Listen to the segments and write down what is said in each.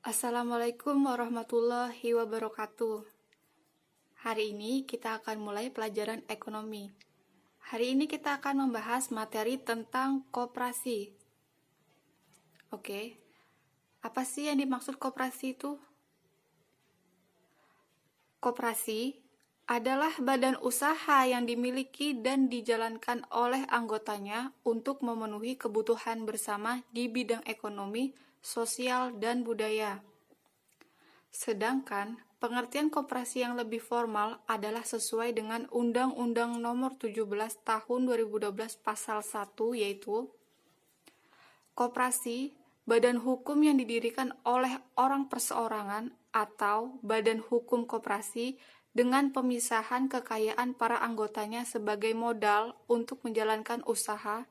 Assalamualaikum warahmatullahi wabarakatuh. Hari ini kita akan mulai pelajaran ekonomi. Hari ini kita akan membahas materi tentang koperasi. Oke, apa sih yang dimaksud koperasi itu? Koperasi adalah badan usaha yang dimiliki dan dijalankan oleh anggotanya untuk memenuhi kebutuhan bersama di bidang ekonomi, sosial, dan budaya. Sedangkan pengertian koperasi yang lebih formal adalah sesuai dengan Undang-Undang Nomor 17 Tahun 2012 Pasal 1, yaitu koperasi, badan hukum yang didirikan oleh orang perseorangan atau badan hukum koperasi dengan pemisahan kekayaan para anggotanya sebagai modal untuk menjalankan usaha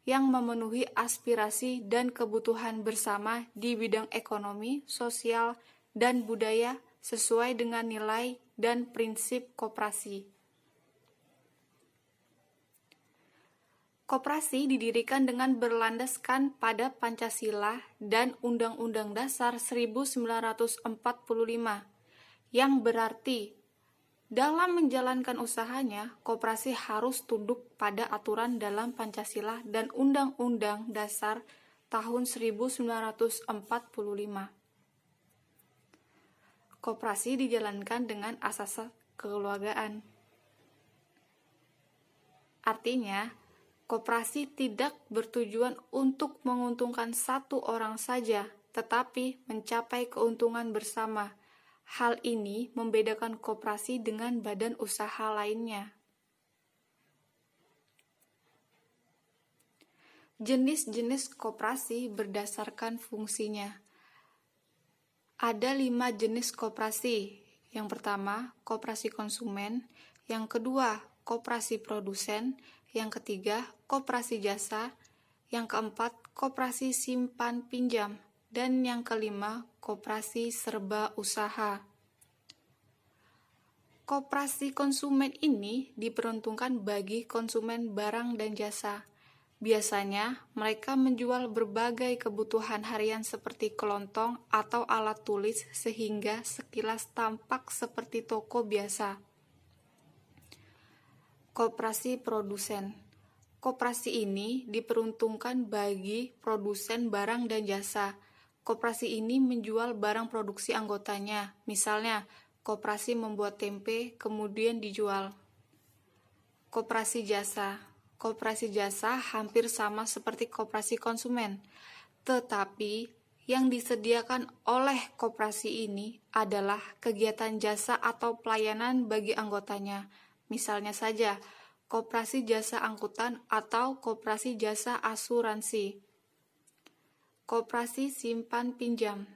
yang memenuhi aspirasi dan kebutuhan bersama di bidang ekonomi, sosial, dan budaya sesuai dengan nilai dan prinsip koperasi. Koperasi didirikan dengan berlandaskan pada Pancasila dan Undang-Undang Dasar 1945, yang berarti dalam menjalankan usahanya, koperasi harus tunduk pada aturan dalam Pancasila dan Undang-Undang Dasar tahun 1945. Koperasi dijalankan dengan asas kekeluargaan. Artinya, koperasi tidak bertujuan untuk menguntungkan satu orang saja, tetapi mencapai keuntungan bersama. Hal ini membedakan koperasi dengan badan usaha lainnya. Jenis-jenis koperasi berdasarkan fungsinya. Ada 5 jenis koperasi. Yang pertama, koperasi konsumen. Yang kedua, koperasi produsen. Yang ketiga, koperasi jasa. Yang keempat, koperasi simpan pinjam. Dan yang kelima, koperasi serba usaha. Koperasi konsumen ini diperuntukkan bagi konsumen barang dan jasa. Biasanya, mereka menjual berbagai kebutuhan harian seperti kelontong atau alat tulis sehingga sekilas tampak seperti toko biasa. Koperasi produsen. Koperasi ini diperuntukkan bagi produsen barang dan jasa. Koperasi ini menjual barang produksi anggotanya. Misalnya, koperasi membuat tempe kemudian dijual. Koperasi jasa. Koperasi jasa hampir sama seperti koperasi konsumen, tetapi yang disediakan oleh koperasi ini adalah kegiatan jasa atau pelayanan bagi anggotanya. Misalnya saja, koperasi jasa angkutan atau koperasi jasa asuransi. Koperasi simpan pinjam.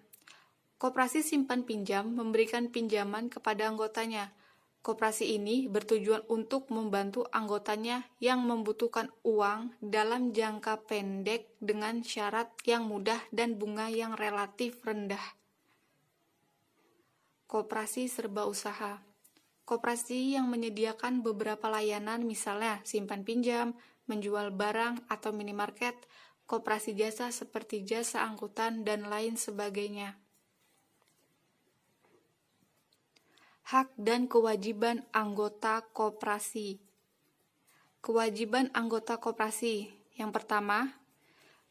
Koperasi simpan pinjam memberikan pinjaman kepada anggotanya. Koperasi ini bertujuan untuk membantu anggotanya yang membutuhkan uang dalam jangka pendek dengan syarat yang mudah dan bunga yang relatif rendah. Koperasi serba usaha. Koperasi yang menyediakan beberapa layanan, misalnya simpan pinjam, menjual barang atau minimarket, koperasi jasa seperti jasa angkutan, dan lain sebagainya. Hak dan kewajiban anggota koperasi. Kewajiban anggota koperasi. Yang pertama,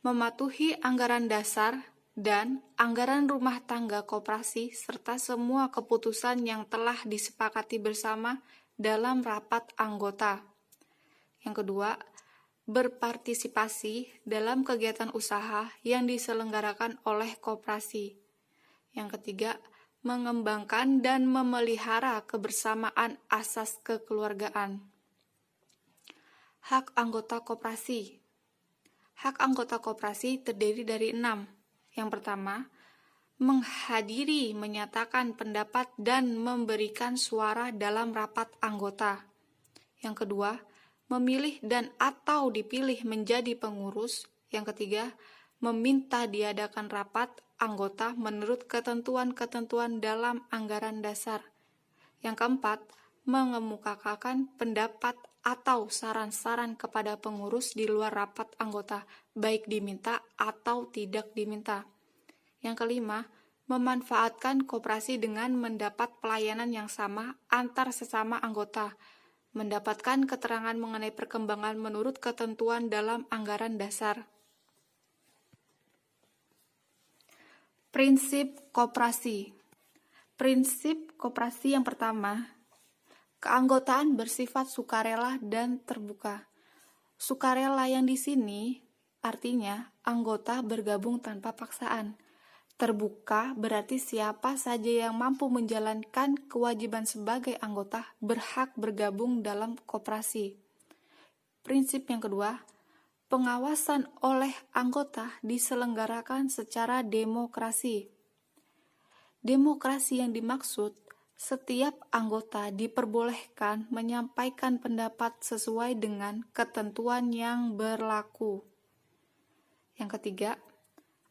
mematuhi anggaran dasar dan anggaran rumah tangga koperasi serta semua keputusan yang telah disepakati bersama dalam rapat anggota. Yang kedua, berpartisipasi dalam kegiatan usaha yang diselenggarakan oleh koperasi. Yang ketiga, mengembangkan dan memelihara kebersamaan asas kekeluargaan. Hak anggota koperasi. Hak anggota koperasi terdiri dari 6. Yang pertama, menghadiri, menyatakan pendapat, dan memberikan suara dalam rapat anggota. Yang kedua, memilih dan atau dipilih menjadi pengurus. Yang ketiga, meminta diadakan rapat anggota menurut ketentuan-ketentuan dalam anggaran dasar. Yang keempat, mengemukakan pendapat atau saran-saran kepada pengurus di luar rapat anggota, baik diminta atau tidak diminta. Yang kelima, Memanfaatkan koperasi dengan mendapat pelayanan yang sama antar sesama anggota, mendapatkan keterangan mengenai perkembangan menurut ketentuan dalam anggaran dasar. Prinsip koperasi. Prinsip koperasi yang pertama, keanggotaan bersifat sukarela dan terbuka. Sukarela yang di sini artinya anggota bergabung tanpa paksaan. Terbuka berarti siapa saja yang mampu menjalankan kewajiban sebagai anggota berhak bergabung dalam koperasi. Prinsip yang kedua, pengawasan oleh anggota diselenggarakan secara demokrasi. Demokrasi yang dimaksud, setiap anggota diperbolehkan menyampaikan pendapat sesuai dengan ketentuan yang berlaku. Yang ketiga,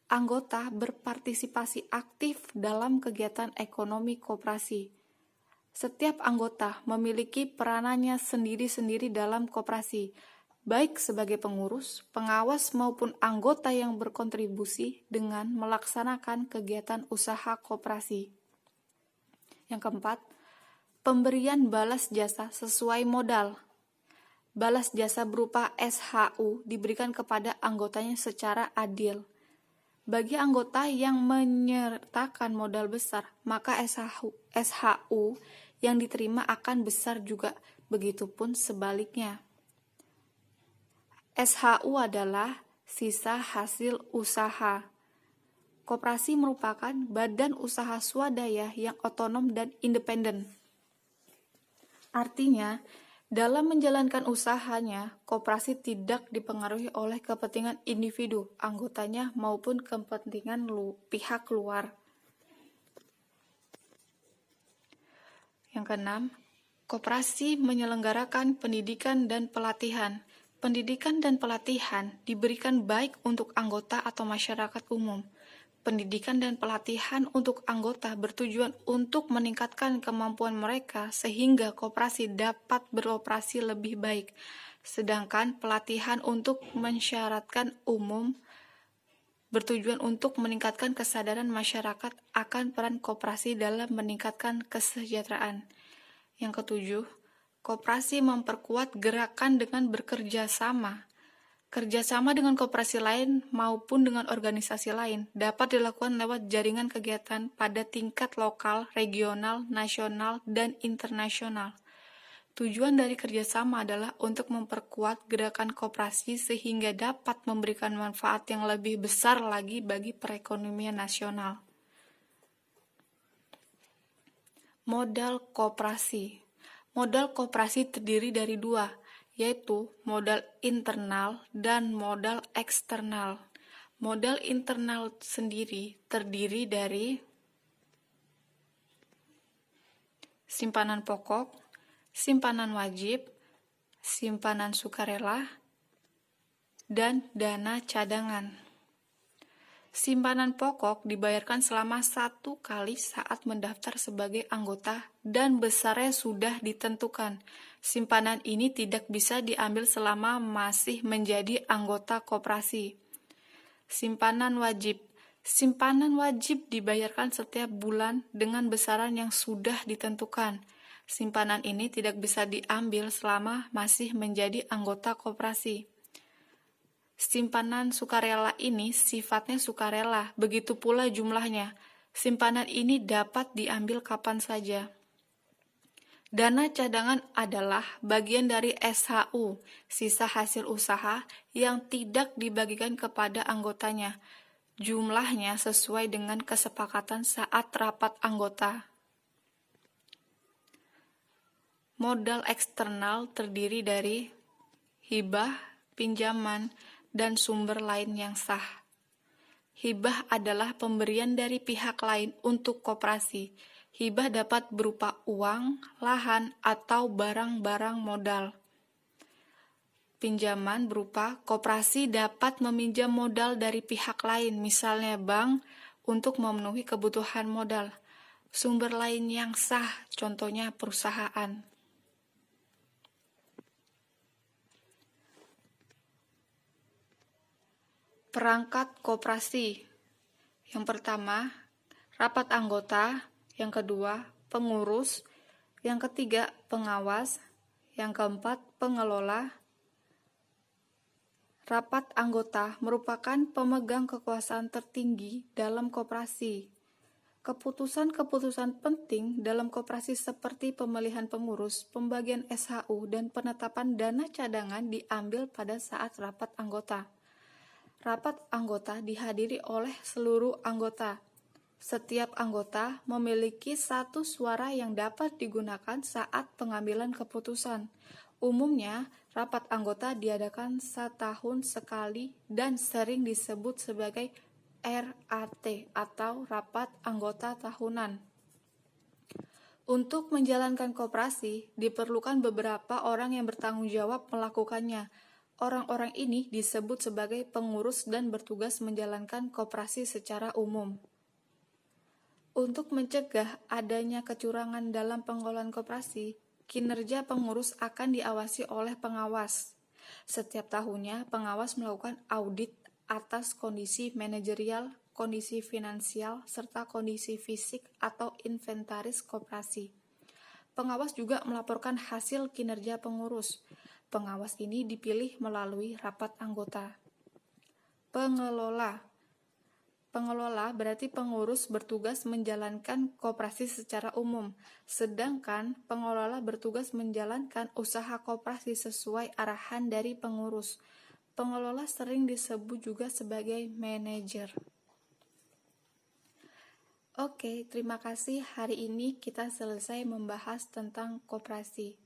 anggota berpartisipasi aktif dalam kegiatan ekonomi koperasi. Setiap anggota memiliki peranannya sendiri-sendiri dalam koperasi, baik sebagai pengurus, pengawas maupun anggota yang berkontribusi dengan melaksanakan kegiatan usaha koperasi. Yang keempat, pemberian balas jasa sesuai modal. Balas jasa berupa SHU diberikan kepada anggotanya secara adil. Bagi anggota yang menyertakan modal besar, maka SHU yang diterima akan besar juga, begitupun sebaliknya. SHU adalah sisa hasil usaha. Koperasi merupakan badan usaha swadaya yang otonom dan independen. Artinya, dalam menjalankan usahanya, koperasi tidak dipengaruhi oleh kepentingan individu, anggotanya maupun kepentingan pihak luar. Yang keenam, koperasi menyelenggarakan pendidikan dan pelatihan. Pendidikan dan pelatihan diberikan baik untuk anggota atau masyarakat umum. Pendidikan dan pelatihan untuk anggota bertujuan untuk meningkatkan kemampuan mereka sehingga koperasi dapat beroperasi lebih baik. Sedangkan pelatihan untuk masyarakat umum bertujuan untuk meningkatkan kesadaran masyarakat akan peran koperasi dalam meningkatkan kesejahteraan. Yang ketujuh, koperasi memperkuat gerakan dengan bekerja sama. Kerjasama dengan koperasi lain maupun dengan organisasi lain dapat dilakukan lewat jaringan kegiatan pada tingkat lokal, regional, nasional, dan internasional. Tujuan dari kerjasama adalah untuk memperkuat gerakan koperasi sehingga dapat memberikan manfaat yang lebih besar lagi bagi perekonomian nasional. Modal koperasi. Modal koperasi terdiri dari dua, yaitu modal internal dan modal eksternal. Modal internal sendiri terdiri dari simpanan pokok, simpanan wajib, simpanan sukarela, dan dana cadangan. Simpanan pokok dibayarkan selama 1 kali saat mendaftar sebagai anggota dan besarnya sudah ditentukan. Simpanan ini tidak bisa diambil selama masih menjadi anggota koperasi. Simpanan wajib. Simpanan wajib dibayarkan setiap bulan dengan besaran yang sudah ditentukan. Simpanan ini tidak bisa diambil selama masih menjadi anggota koperasi. Simpanan sukarela ini sifatnya sukarela, begitu pula jumlahnya. Simpanan ini dapat diambil kapan saja. Dana cadangan adalah bagian dari SHU, sisa hasil usaha yang tidak dibagikan kepada anggotanya. Jumlahnya sesuai dengan kesepakatan saat rapat anggota. Modal eksternal terdiri dari hibah, pinjaman, dan sumber lain yang sah. Hibah adalah pemberian dari pihak lain untuk koperasi. Hibah dapat berupa uang, lahan, atau barang-barang modal. Pinjaman berupa koperasi dapat meminjam modal dari pihak lain, misalnya bank, untuk memenuhi kebutuhan modal. Sumber lain yang sah, contohnya perusahaan. Perangkat koperasi. Yang pertama, rapat anggota, yang kedua, pengurus, yang ketiga, pengawas, yang keempat, pengelola. Rapat anggota merupakan pemegang kekuasaan tertinggi dalam koperasi. Keputusan-keputusan penting dalam koperasi seperti pemilihan pengurus, pembagian SHU, dan penetapan dana cadangan diambil pada saat rapat anggota. Rapat anggota dihadiri oleh seluruh anggota. Setiap anggota memiliki satu suara yang dapat digunakan saat pengambilan keputusan. Umumnya, rapat anggota diadakan setahun sekali dan sering disebut sebagai RAT atau Rapat Anggota Tahunan. Untuk menjalankan koperasi, diperlukan beberapa orang yang bertanggung jawab melakukannya. Orang-orang ini disebut sebagai pengurus dan bertugas menjalankan koperasi secara umum. Untuk mencegah adanya kecurangan dalam pengelolaan koperasi, kinerja pengurus akan diawasi oleh pengawas. Setiap tahunnya, pengawas melakukan audit atas kondisi manajerial, kondisi finansial, serta kondisi fisik atau inventaris koperasi. Pengawas juga melaporkan hasil kinerja pengurus. Pengawas ini dipilih melalui rapat anggota. Pengelola berarti pengurus bertugas menjalankan koperasi secara umum, sedangkan pengelola bertugas menjalankan usaha koperasi sesuai arahan dari pengurus. Pengelola sering disebut juga sebagai manajer. Oke, terima kasih. Hari ini kita selesai membahas tentang koperasi.